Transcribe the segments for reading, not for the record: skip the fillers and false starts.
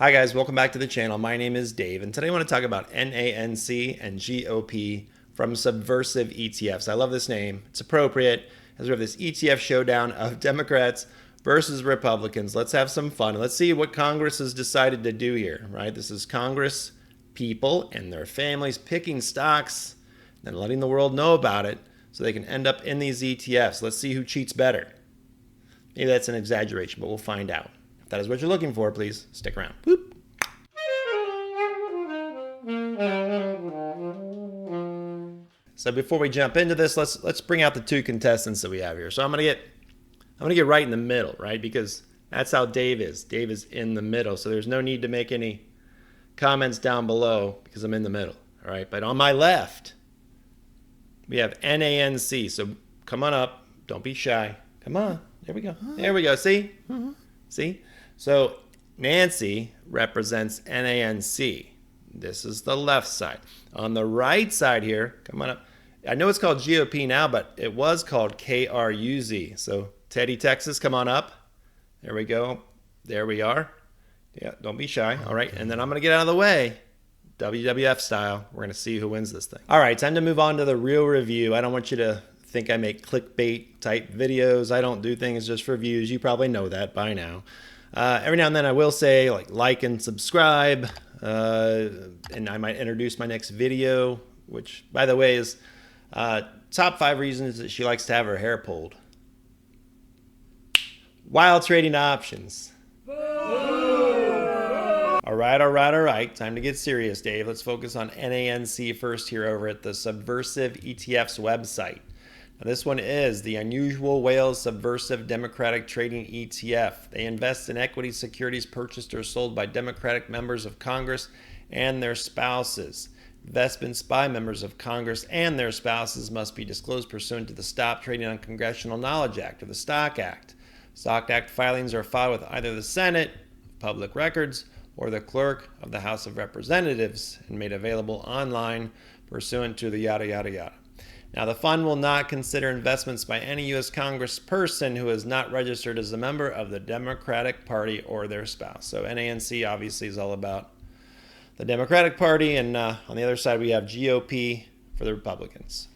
Hi guys, welcome back to the channel. My name is Dave, and today I want to talk about NANC and GOP from Subversive ETFs. I love this name. It's appropriate as we have this ETF showdown of Democrats versus Republicans. Let's have some fun. Let's see what Congress has decided to do here, right? This is Congress people and their families picking stocks and letting the world know about it so they can end up in these ETFs. Let's see who cheats better. Maybe that's an exaggeration, but we'll find out. If that is what you're looking for, please stick around. Boop. So before we jump into this, let's bring out the two contestants that we have here. So I'm gonna get right in the middle, right? Because that's how Dave is. Dave is in the middle. So there's no need to make any comments down below because I'm in the middle. All right. But on my left, we have NANC. So come on up. Don't be shy. Come on. There we go. There we go. See? See? So Nancy represents NANC. This is the left side. On the right side here, come on up. I know it's called GOP now, but it was called KRUZ. So Teddy, Texas, come on up. There we go. There we are. Yeah, don't be shy. All right. And then I'm going to get out of the way. WWF style. We're going to see who wins this thing. All right. Time to move on to the real review. I don't want you to think I make clickbait type videos. I don't do things just for views. You probably know that by now. Every now and then I will say like and subscribe, and I might introduce my next video, which by the way is top 5 reasons that she likes to have her hair pulled while trading options. All right. Time to get serious, Dave. Let's focus on NANC first here over at the Subversive ETFs website. Now, this one is the Unusual Whales Subversive Democratic Trading ETF. They invest in equity securities purchased or sold by Democratic members of Congress and their spouses. Investments by members of Congress and their spouses must be disclosed pursuant to the Stop Trading on Congressional Knowledge Act or the Stock Act. Stock Act filings are filed with either the Senate, Public Records, or the Clerk of the House of Representatives and made available online pursuant to the yada yada yada. Now, the fund will not consider investments by any U.S. Congressperson who is not registered as a member of the Democratic Party or their spouse. So NANC obviously is all about the Democratic Party, and on the other side we have GOP for the Republicans.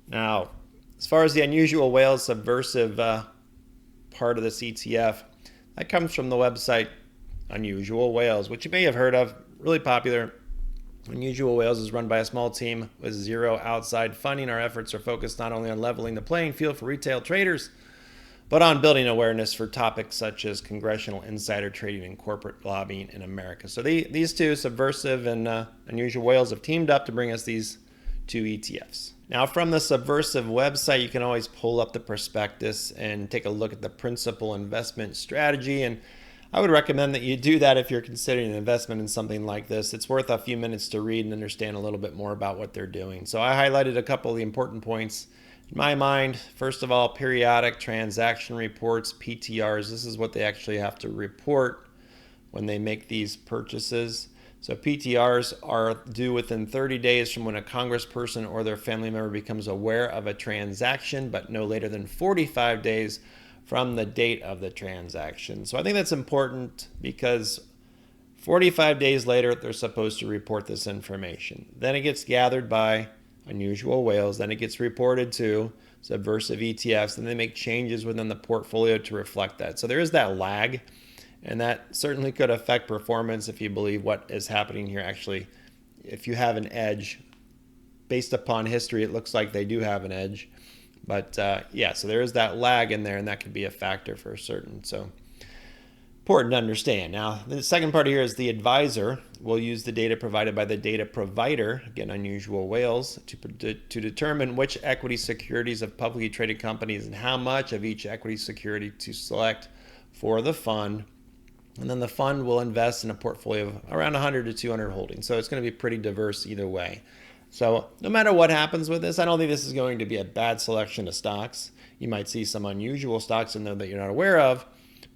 Now, as far as the Unusual Whales Subversive part of this ETF, that comes from the website Unusual Whales, which you may have heard of, really popular. Unusual Whales is run by a small team with zero outside funding. Our efforts are focused not only on leveling the playing field for retail traders, but on building awareness for topics such as congressional insider trading and corporate lobbying in America. So these two, Subversive and Unusual Whales, have teamed up to bring us these two ETFs. Now, from the Subversive website, you can always pull up the prospectus and take a look at the principal investment strategy, and I would recommend that you do that if you're considering an investment in something like this. It's worth a few minutes to read and understand a little bit more about what they're doing. So I highlighted a couple of the important points in my mind. First of all, periodic transaction reports, PTRs. This is what they actually have to report when they make these purchases. So PTRs are due within 30 days from when a congressperson or their family member becomes aware of a transaction, but no later than 45 days from the date of the transaction. So I think that's important because 45 days later, they're supposed to report this information. Then it gets gathered by Unusual Whales. Then it gets reported to Subversive ETFs, and they make changes within the portfolio to reflect that. So there is that lag, and that certainly could affect performance if you believe what is happening here. Actually, if you have an edge, based upon history, it looks like they do have an edge. But yeah, so there is that lag in there, and that could be a factor for certain. So important to understand. Now, the second part here is the advisor will use the data provided by the data provider, again, Unusual Whales, to determine which equity securities of publicly traded companies and how much of each equity security to select for the fund. And then the fund will invest in a portfolio of around 100 to 200 holdings. So it's going to be pretty diverse either way. So no matter what happens with this, I don't think this is going to be a bad selection of stocks. You might see some unusual stocks in there that you're not aware of,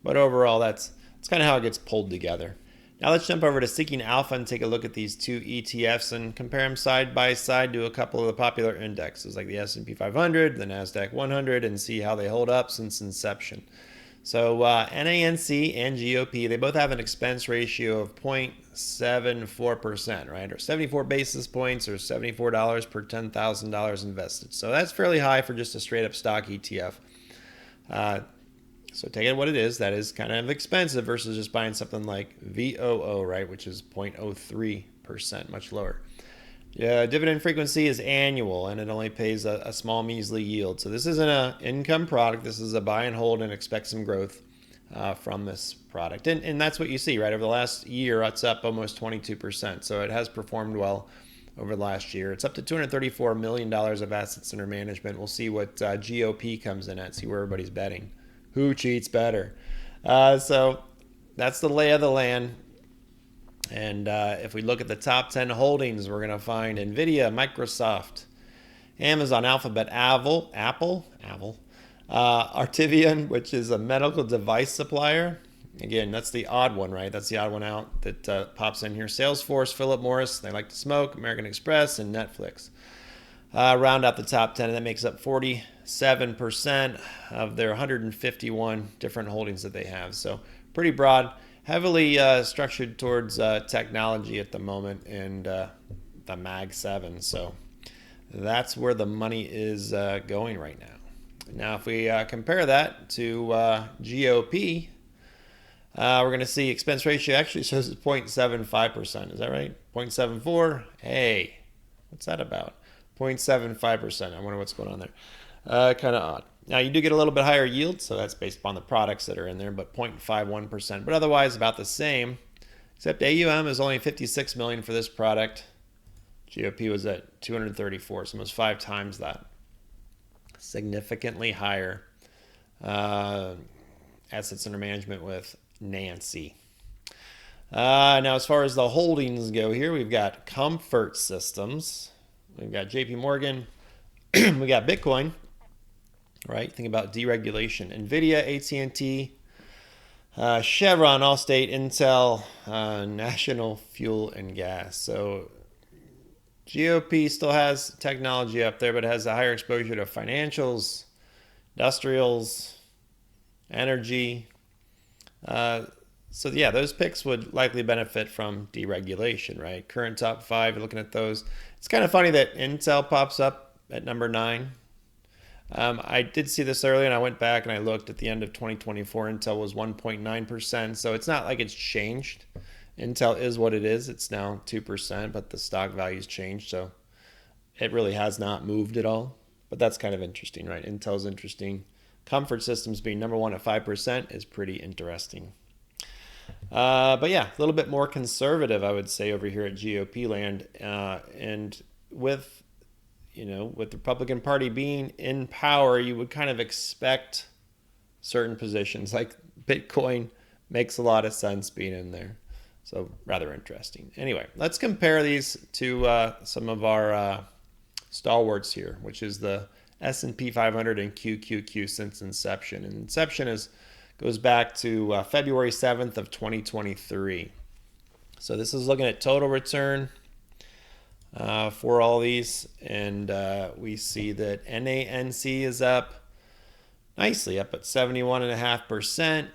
but overall that's kind of how it gets pulled together. Now let's jump over to Seeking Alpha and take a look at these two ETFs and compare them side by side to a couple of the popular indexes like the S&P 500, the NASDAQ 100, and see how they hold up since inception. So NANC and GOP, they both have an expense ratio of 0.74%, right? Or 74 basis points or $74 per $10,000 invested. So that's fairly high for just a straight up stock ETF. So take it what it is. That is kind of expensive versus just buying something like VOO, right? Which is 0.03%, much lower. Dividend frequency is annual, and it only pays a small measly yield. So this isn't an income product. This is a buy and hold and expect some growth from this product. And that's what you see, right? Over the last year, it's up almost 22%. So it has performed well over the last year. It's up to $234 million of assets under management. We'll see what GOP comes in at, see where everybody's betting. Who cheats better? So that's the lay of the land. And if we look at the top 10 holdings, we're going to find NVIDIA, Microsoft, Amazon, Alphabet, Apple, Artivion, which is a medical device supplier. Again, that's the odd one, right? That's the odd one out that pops in here. Salesforce, Philip Morris, They Like to Smoke, American Express, and Netflix. Round out the top 10, and that makes up 47% of their 151 different holdings that they have. So pretty broad. Heavily structured towards technology at the moment and the Mag 7. So that's where the money is going right now. Now, if we compare that to GOP, we're going to see expense ratio actually shows 0.75%. Is that right? 0.74? Hey, what's that about? 0.75%. I wonder what's going on there. Kind of odd. Now, you do get a little bit higher yield, so that's based upon the products that are in there, but 0.51%. But otherwise, about the same, except AUM is only $56 million for this product. GOP was at 234, so almost 5 times that. Significantly higher assets under management with Nancy. Now, as far as the holdings go here, we've got Comfort Systems. We've got JP Morgan. We got Bitcoin. Right, think about deregulation. NVIDIA, AT&T, Chevron, Allstate, Intel, National Fuel and Gas. So GOP still has technology up there, but has a higher exposure to financials, industrials, energy. So yeah, those picks would likely benefit from deregulation, right? Current top 5, you're looking at those. It's kind of funny that Intel pops up at number 9. I did see this earlier, and I went back and I looked at the end of 2024. Intel was 1.9%, so it's not like it's changed. Intel is what it is. It's now 2%, but the stock value's changed, so it really has not moved at all. But that's kind of interesting, right? Intel's interesting. Comfort Systems being number 1 at 5% is pretty interesting. But yeah, a little bit more conservative, I would say, over here at GOP land, and with the Republican Party being in power, you would kind of expect certain positions like Bitcoin makes a lot of sense being in there. So rather interesting. Anyway, let's compare these to some of our stalwarts here, which is the S&P 500 and QQQ since inception. And inception goes back to February 7th of 2023. So this is looking at total return for all these, and we see that NANC is up nicely, up at 71.5%.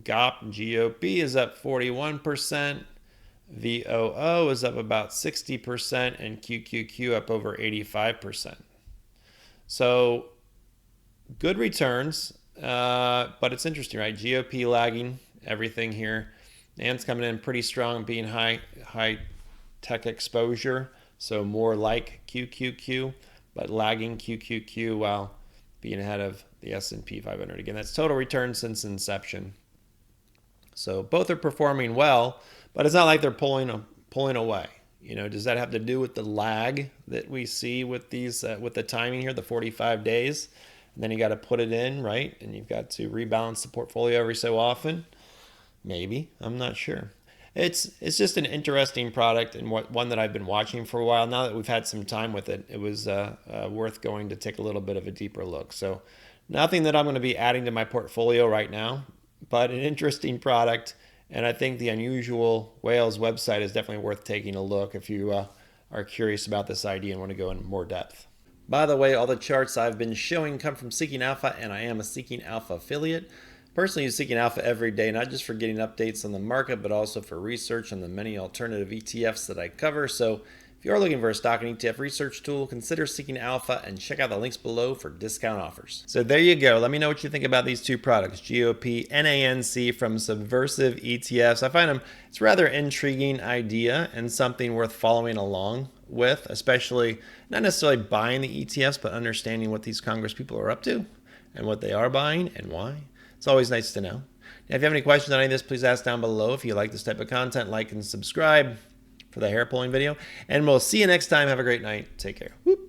GOP is up 41%. VOO is up about 60%, and QQQ up over 85%. So good returns, but it's interesting, right? GOP lagging everything here. NANC's coming in pretty strong, being high tech exposure, so more like QQQ, but lagging QQQ while being ahead of the S&P 500. Again, that's total return since inception. So both are performing well, but it's not like they're pulling away. Does that have to do with the lag that we see with these with the timing here, the 45 days? And then you got to put it in, right? And you've got to rebalance the portfolio every so often. Maybe, I'm not sure. It's just an interesting product, and one that I've been watching for a while. Now that we've had some time with it, it was worth going to take a little bit of a deeper look. So nothing that I'm going to be adding to my portfolio right now, but an interesting product. And I think the Unusual Whales website is definitely worth taking a look if you are curious about this idea and want to go in more depth. By the way, all the charts I've been showing come from Seeking Alpha, and I am a Seeking Alpha affiliate. Personally, use Seeking Alpha every day, not just for getting updates on the market, but also for research on the many alternative ETFs that I cover. So if you are looking for a stock and ETF research tool, consider Seeking Alpha and check out the links below for discount offers. So there you go. Let me know what you think about these two products, GOP, NANC from Subversive ETFs. I find it's a rather intriguing idea and something worth following along with, especially not necessarily buying the ETFs, but understanding what these Congress people are up to and what they are buying and why. It's always nice to know. Now, if you have any questions on any of this, please ask down below. If you like this type of content, like and subscribe for the hair pulling video. And we'll see you next time. Have a great night. Take care. Whoop.